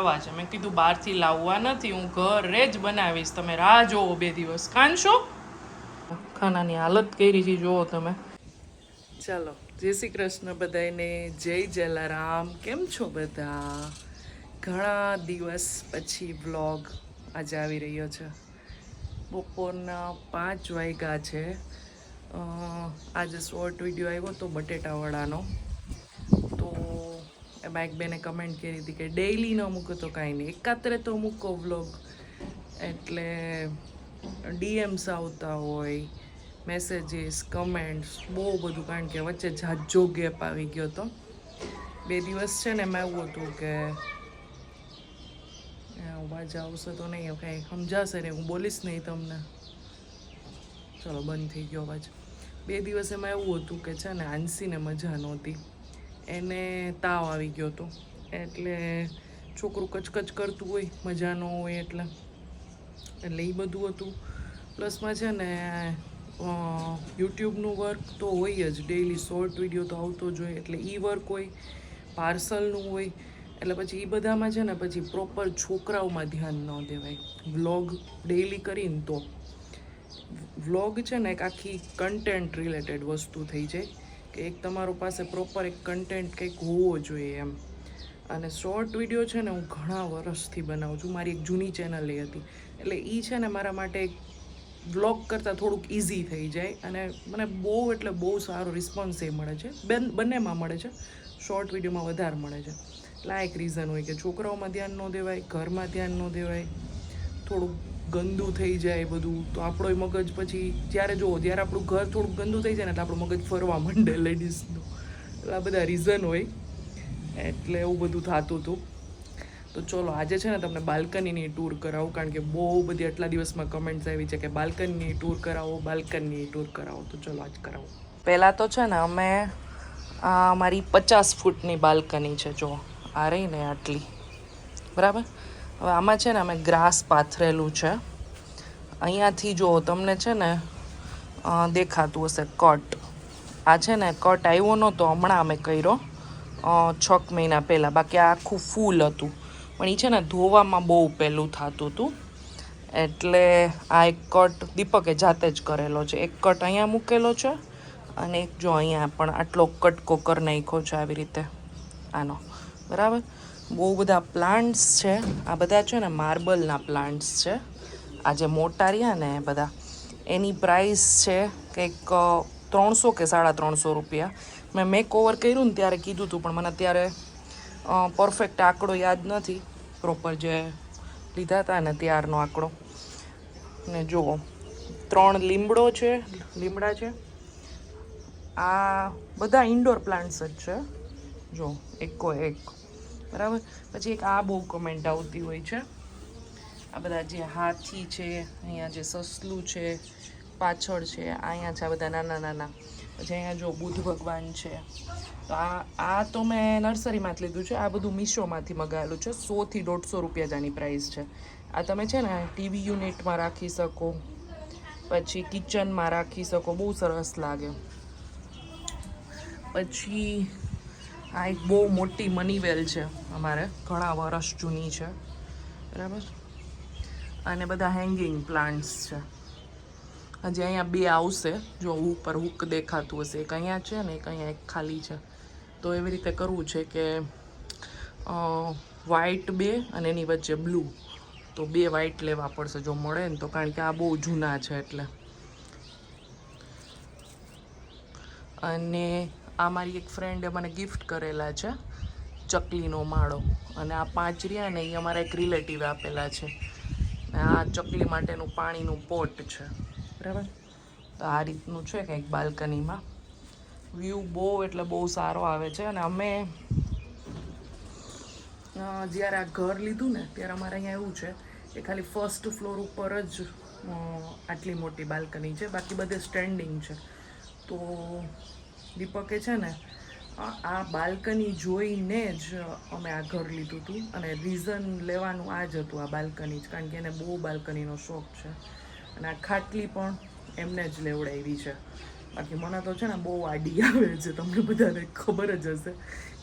આવા છે. મેં કીધું બહારથી લાવવા નથી, હું ઘરે જ બનાવીશ. તમે રાહ જોવો 2 દિવસ. કાનશો ખાનાની હાલત કરી છે જોવો તમે. ચાલો, જય શ્રી કૃષ્ણ બધાને, જય જલારામ. કેમ છો બધા? ઘણા દિવસ પછી વ્લોગ આજે આવી રહ્યો છે. બપોરના 5 વાગ્યા છે. આજે શોર્ટ વિડીયો આવ્યો તો બટેટાવાળાનો, તો એમાં એક બેને કમેન્ટ કરી હતી કે ડેઈલી ન મૂકો તો કાંઈ નહીં, એકાત્રે તો મૂકો વ્લોગ. એટલે ડીએમ્સ આવતા હોય, મેસેજીસ, કમેન્ટ્સ, બહુ બધું. કારણ કે વચ્ચે જાજો ગેપ આવી ગયો હતો. 2 દિવસ છે ને એમાં એવું હતું કે અવાજ આવશે તો નહીં, કાંઈ સમજાશે ને, હું બોલીશ નહીં તમને. ચલો, બંધ થઈ ગયો અવાજ. 2 દિવસ એમાં એવું હતું કે છે ને આંસીને મજા નહોતી, એને તાવ આવી ગયો હતો. એટલે છોકરું કચકચ કરતું હોય, મજા ન હોય એટલે એ બધું હતું. પ્લસમાં છે ને યુટ્યુબનું વર્ક તો હોય જ, ડેઈલી શોર્ટ વિડીયો તો આવતો જ હોય, એટલે વર્ક હોય, પાર્સલનું હોય. એટલે પછી એ બધામાં છે ને પછી પ્રોપર છોકરાઓમાં ધ્યાન ન દેવાય. વ્લોગ ડેઈલી કરીને તો વ્લોગ છે ને એક આખી કન્ટેન્ટ રિલેટેડ વસ્તુ થઈ જાય, કે એક તમારો પાસે પ્રોપર એક કન્ટેન્ટ કંઈક હોવો જોઈએ એમ. અને શોર્ટ વિડીયો છે ને હું ઘણા વર્ષથી બનાવું છું, મારી એક જૂની ચેનલ એ હતી. એટલે એ છે ને મારા માટે એક વ્લોગ કરતાં થોડુંક ઇઝી થઈ જાય, અને મને બહુ એટલે બહુ સારો રિસ્પોન્સ એ મળે છે. બંનેમાં મળે છે, શોર્ટ વિડીયોમાં વધારે મળે છે. એટલે આ એક રીઝન હોય કે છોકરાઓમાં ધ્યાન ન દેવાય, ઘરમાં ધ્યાન ન દેવાય, થોડુંક ગંદુ થઈ જાય બધું. તો આપણો મગજ પછી જ્યારે જુઓ ત્યારે આપણું ઘર થોડુંક ગંદુ થઈ જાય ને એટલે આપણું મગજ ફરવા માંડે લેડીઝનું. એટલે આ બધા રીઝન હોય, એટલે એવું બધું થતું હતું. તો ચલો, આજે છે ને તમને બાલ્કનીની ટૂર કરાવું, કારણ કે બહુ બધી આટલા દિવસમાં કમેન્ટ્સ આવી છે કે બાલ્કનીની ટૂર કરાવો, બાલ્કનીની ટૂર કરાવો. તો ચલો આજ કરાવો. પહેલાં તો છે ને અમે અમારી 50 ફૂટની બાલ્કની છે, જો આ રહી ને આટલી, બરાબર. હવે આમાં છે ને અમે ગ્રાસ પાથરેલું છે. અહીંયાથી જો તમને છે ને દેખાતું હશે કટ. આ છે ને કટ આવ્યો નહોતો, હમણાં અમે કર્યો 6 મહિના પહેલાં. બાકી આ આખું ફૂલ હતું, પણ એ છે ને ધોવામાં બહુ પહેલું થતું હતું. એટલે આ એક કટ દીપકે જાતે જ કરેલો છે. એક કટ અહીંયા મૂકેલો છે, અને એક જો અહીંયા પણ આટલો કટકો કરી નાખ્યો છે આવી રીતે આનો, બરાબર. બહુ બધા પ્લાન્ટ્સ છે. આ બધા છે ને માર્બલના પ્લાન્ટ્સ છે. આ જે મોટા રહ્યા ને બધા, એની પ્રાઇસ છે કંઈક 300 કે 350 રૂપિયા. મેં મેક ઓવર કર્યું ને ત્યારે કીધું હતું, પણ મને અત્યારે પરફેક્ટ આંકડો યાદ નથી, પ્રોપર જે લીધા હતા ને ત્યારનો આંકડો. ને જુઓ 3 લીમડા છે. આ બધા ઇન્ડોર પ્લાન્ટ્સ જ છે, જો એકો એક, બરાબર. પછી એક આ બહુ કમેન્ટ આવતી હોય છે, આ બધા જે હાથી છે, અહીંયા જે સસલું છે પાછળ છે, અહીંયા છે આ બધા નાના નાના. પછી અહીંયા જો બુદ્ધ ભગવાન છે. તો આ તો મેં નર્સરીમાંથી લીધું છે. આ બધું મીશોમાંથી મગાવેલું છે. 100 થી 150 રૂપિયા જાની પ્રાઇસ છે. આ તમે છે ને ટીવી યુનિટમાં રાખી શકો, પછી કિચનમાં રાખી શકો, બહુ સરસ લાગે. પછી આ એક બહુ મોટી મનીવેલ છે, અમારે ઘણા વર્ષ જૂની છે, બરાબર. અને બધા હેંગિંગ પ્લાન્ટ્સ છે. હજી અહીંયા 2 આવશે, જો ઉપર હુક દેખાતું હશે. એક અહીંયા છે ને એક અહીંયા એક ખાલી છે. તો એવી રીતે કરવું છે કે વ્હાઈટ 2 અને એની વચ્ચે બ્લુ. તો 2 વ્હાઈટ લેવા પડશે જો મળે ને તો, કારણ કે આ બહુ જૂના છે એટલે. અને આ મારી એક ફ્રેન્ડે મને ગિફ્ટ કરેલા છે ચકલીનો માળો. અને આ 5 રહ્યા ને એ અમારા એક રિલેટિવે આપેલા છે. આ ચકલી માટેનું પાણીનું પોટ છે, બરાબર. તો આ રીતનું છે કંઈક બાલ્કનીમાં. વ્યૂ બહુ એટલે બહુ સારો આવે છે. અને અમે જ્યારે આ ઘર લીધું ને ત્યારે અમારે અહીંયા એવું છે કે ખાલી ફર્સ્ટ ફ્લોર ઉપર જ આટલી મોટી બાલ્કની છે, બાકી બધે સ્ટેન્ડિંગ છે. તો દીપકે છે ને આ બાલ્કની જોઈને જ અમે આ ઘર લીધું હતું. અને રીઝન લેવાનું આ જ હતું, આ બાલ્કની જ, કારણ કે એને બહુ બાલ્કનીનો શોખ છે. અને આ ખાટલી પણ એમને જ લેવડાવી છે. બાકી મને તો છે ને બહુ આડી આવે છે, તમને બધાને ખબર જ હશે.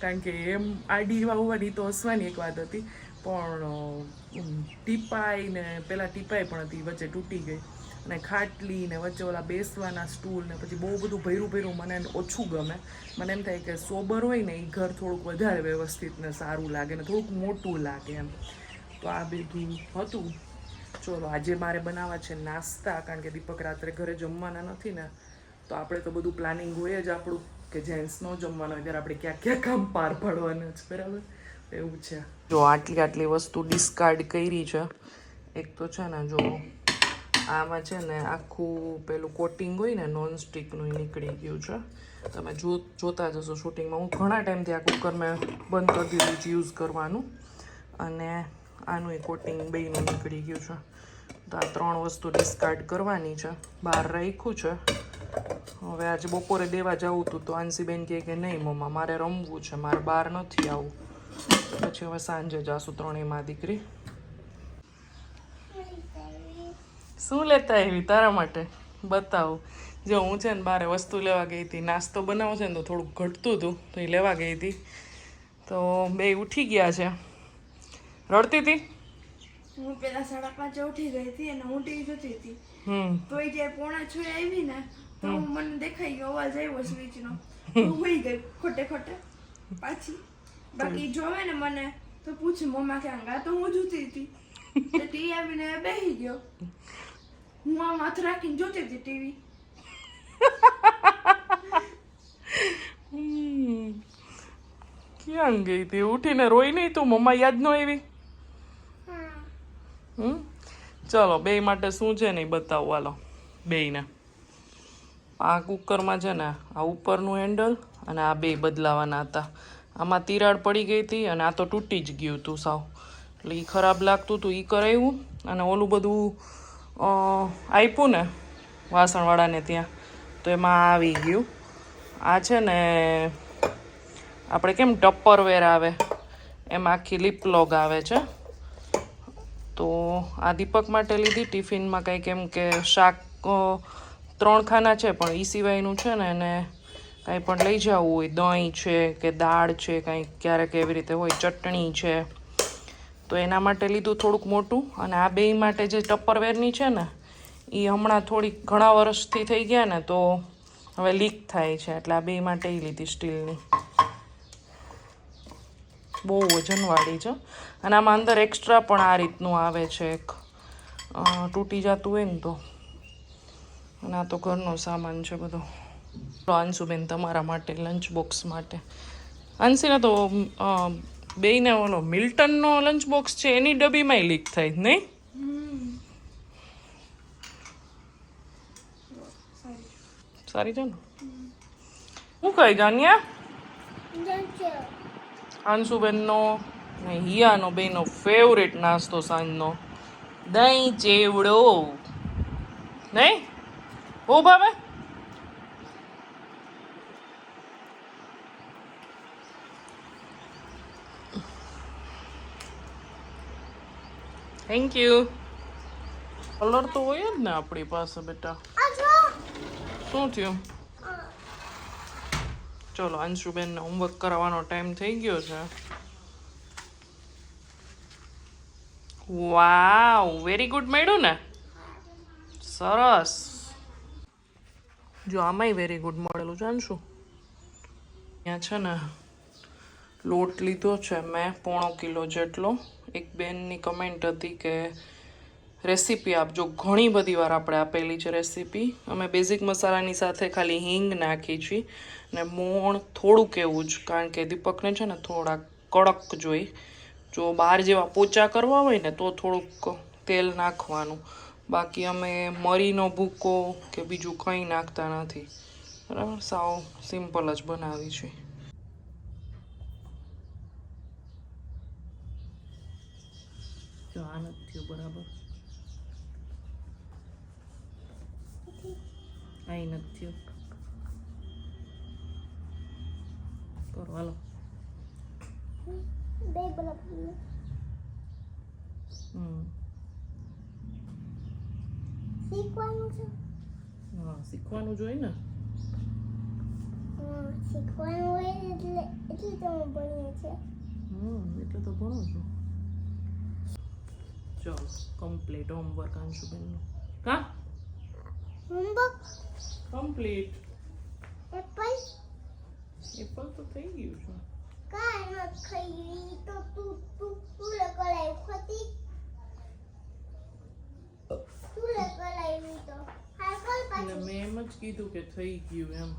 કારણ કે એમ આડી હોવાની તો હસવાની એક વાત હતી, પણ ટીપાઈ ને પેલા ટીપાઈ પણ હતી, વચ્ચે તૂટી ગઈ, અને ખાટલી ને વચ્ચે ઓલા બેસવાના સ્ટૂલ ને પછી બહુ બધું ભર્યું મને ઓછું ગમે. મને એમ થાય કે સોબર હોય ને એ ઘર થોડુંક વધારે વ્યવસ્થિત ને સારું લાગે ને થોડુંક મોટું લાગે એમ. તો આ બધું હતું. ચલો આજે મારે બનાવવા છે નાસ્તા, કારણ કે દીપક રાત્રે ઘરે જમવાના નથી ને, તો આપણે તો બધું પ્લાનિંગ હોય જ આપણું કે જેન્ટ્સ નો જમવાનો હોય ત્યારે આપણે ક્યાં ક્યાં કામ પાર પાડવાના છે, બરાબર? એવું છે. જો આટલી વસ્તુ ડિસ્કાર્ડ કરી છે. એક તો છે ને જો આમાં છે ને આખું પેલું કોટિંગ હોય ને નોન સ્ટિકનું એ નીકળી ગયું છે. તમે જોતા જશો શૂટિંગમાં. હું ઘણા ટાઈમથી આ કુકર મેં બંધ કરી દીધું છે યુઝ કરવાનું, અને આનું એ કોટિંગ બેયનું નીકળી ગયું છે. તો આ 3 વસ્તુ ડિસ્કાર્ડ કરવાની છે. બહાર રાખ્યું છે. હવે આજે બપોરે દેવા જવું હતું તો આંસીબેન કહે કે નહીં મમ્મા મારે રમવું છે, મારે બહાર નથી આવવું. પછી હવે સાંજે જાશું ત્રણેયમાં દીકરી. શું લેતા આવી તારા માટે બતાવું? જો હું છે ને બારે વસ્તુ લેવા ગઈ હતી, નાસ્તો બનાવો છે ને તો થોડુંક ઘટતું હતું તો એ લેવા ગઈ હતી. તો બે ઉઠી ગયા છે. રડતી હતી? હું પેલા 5:30 ઉઠી ગઈ હતી અને હું ટીવી જોતી હતી. તો એ જ્યારે 5:45 આવી ને તો મને દેખાઈ ગયો, અવાજ આવ્યો સ્વિચનો, હું હોઈ ગઈ ખોટે પાછી. બાકી જોવે ને મને તો પૂછે મમ્મા ક્યાં ગયા, તો હું જોતી હતી. ટીવી આવીને બેસી ગયો. હું આમ હાથ રાખીને જોતી હતી ટીવી. ક્યાં ગઈ હતી? ઉઠીને રોઈ નહીં તું? મમ્મા યાદ ન આવી? ચલો બે માટે શું છે ને એ બતાવું. હાલો બેયને. આ કુકરમાં છે ને આ ઉપરનું હેન્ડલ અને આ બે બદલાવાના હતા. આમાં તિરાડ પડી ગઈ હતી અને આ તો તૂટી જ ગયું હતું સાવ, એટલે એ ખરાબ લાગતું હતું. એ કરાવ્યું અને ઓલું બધું આપ્યું ને વાસણવાળાને ત્યાં, તો એમાં આવી ગયું. આ છે ને આપણે કેમ ટપરવેર આવે એમાં આખી લિપ લોગ આવે છે. તો આ દીપક માટે લીધી. ટિફિનમાં કંઈ કેમ કે શાક 3 ખાના છે પણ એ સિવાયનું છે ને એને કાંઈ પણ લઈ જવું હોય, દહીં છે કે દાળ છે, કાંઈ ક્યારેક એવી રીતે હોય, ચટણી છે, તો એના માટે લીધું થોડુંક મોટું. અને આ બે માટે જે ટપરવેરની છે ને એ હમણાં થોડીક ઘણા વર્ષથી થઈ ગયા ને તો હવે લીક થાય છે, એટલે આ બે માટે એ લીધી સ્ટીલની. બહુ વજનવાળી છે. અને આમાં અંદર એક્સ્ટ્રા પણ આ રીતનું આવે છે એક, તૂટી જતું હોય ને તો. અને આ તો ઘરનો સામાન છે બધો. અંશુબેન તમારા માટે લંચ બોક્સ માટે. અંશીને તો બેયને ઓલો મિલ્ટનનો લંચ બોક્સ છે એની ડબ્બીમાંય લીક થાય નહીં? સારી છે ને? શું કહી જાન્યા? અંશુબેનનો ને હિયાનો બેનો ફેવરેટ નાસ્તો સાંજનો દહીં ચેવડો. નહીં બહુ ભાવે? Thank you. કલર તો હોય જ ને આપણી પાસે બેટા. શું થયું? ચલો અંશુબેનને હોમવર્ક કરાવવાનો ટાઈમ થઈ ગયો છે. વાવ વેરી ગુડ મળ્યું ને? સરસ. જો આમાંય વેરી ગુડ મળેલું છે અંશુ. અહીંયા છે ને લોટ લીધો છે મેં 1.5 કિલો જેટલો. એક બેનની કમેન્ટ હતી કે રેસીપી આપજો. ઘણી બધી વાર આપણે આપેલી છે રેસીપી. અમે બેઝિક મસાલાની સાથે ખાલી હિંગ નાખી છે ને મોણ થોડુંક એવું જ, કારણ કે દીપકને છે ને થોડા કડક જોઈ. જો બહાર જેવા પોચા કરવા હોય ને તો થોડુંક તેલ નાખવાનું. બાકી અમે મરીનો ભૂકો કે બીજું કંઈ નાખતા નથી, બરાબર? સાવ સિમ્પલ જ બનાવી છે. જો આ નથી થયું બરાબર, આ નથી થયું. કરો હાલો. શીખવાનું છે. હા શીખવાનું જોઈએ ને. શીખવાનું હોય એટલે તો હું ભણીએ છે. એટલે તો ભણો છો. ચલો કમ્પ્લીટ હોમવર્ક અંશુબેનનું હા હોમવર્ક કમ્પ્લીટ એપલ એપલ તો થઈ ગયું છે કાઈ ન ખાઈ તો તું લગાઈ ખોતી તું લગાઈ તો હા કોલ એટલે પાછી મેં એમ જ કીધું કે થઈ ગયું એમ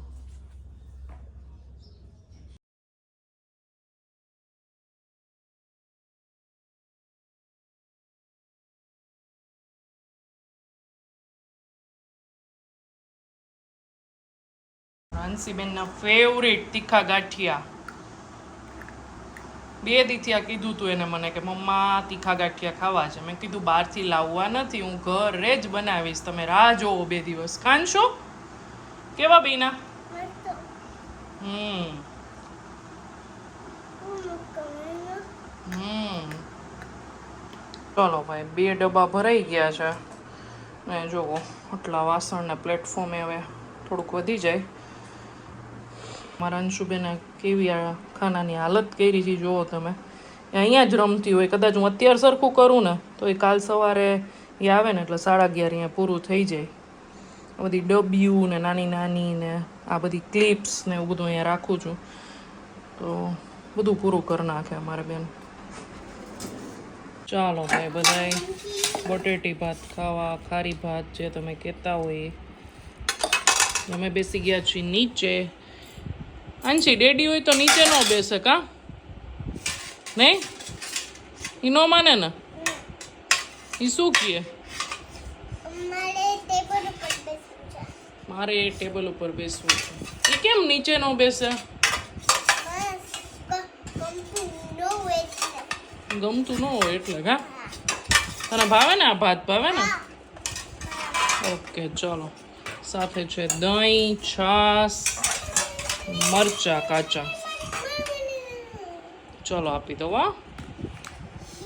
હાંસીબેનના ફેવરિટ તીખા ગાંઠિયા 2 દીથી આ કીધું તું એને મને કે મમ્મા તીખા ગાંઠિયા ખાવા છે મેં કીધું બહારથી લાવવા નથી હું ઘરે જ બનાવીશ તમે રાહ જોવો 2 દિવસ ખાનશો કેવા બીના હમ ચલો ભાઈ 2 ડબ્બા ભરાઈ ગયા છે ને જુઓ આટલા વાસણના પ્લેટફોર્મે હવે થોડુંક વધી જાય મારા અંશુબેને કેવી આ ખાનાની હાલત કરી છે જુઓ તમે એ અહીંયા જ રમતી હોય કદાચ હું અત્યારે સરખું કરું ને તો એ કાલ સવારે એ આવે ને એટલે 11:30 અહીંયા પૂરું થઈ જાય આ બધી ડબ્યું ને નાની નાની ને આ બધી ક્લિપ્સ ને એવું બધું અહીંયા રાખું છું તો બધું પૂરું કરી નાખે અમારે બેન ચાલો ભાઈ બધાય બટેટી ભાત ખાવા ખારી ભાત જે તમે કહેતા હોય અમે બેસી ગયા છીએ નીચે આંશી ડેડી હોય તો નીચે ન બેસે કા નહીં ઈ નો માને ને ઈ શું કહે મારે ટેબલ ઉપર બેસવું છે એ કેમ નીચે ન બેસે ગમતું ન હોય એટલે કા તને ભાવે ને આ ભાત ભાવે ને ઓકે ચલો સાથે છે દહીં છાસ મરચા કાચા ચલો આપી દો હા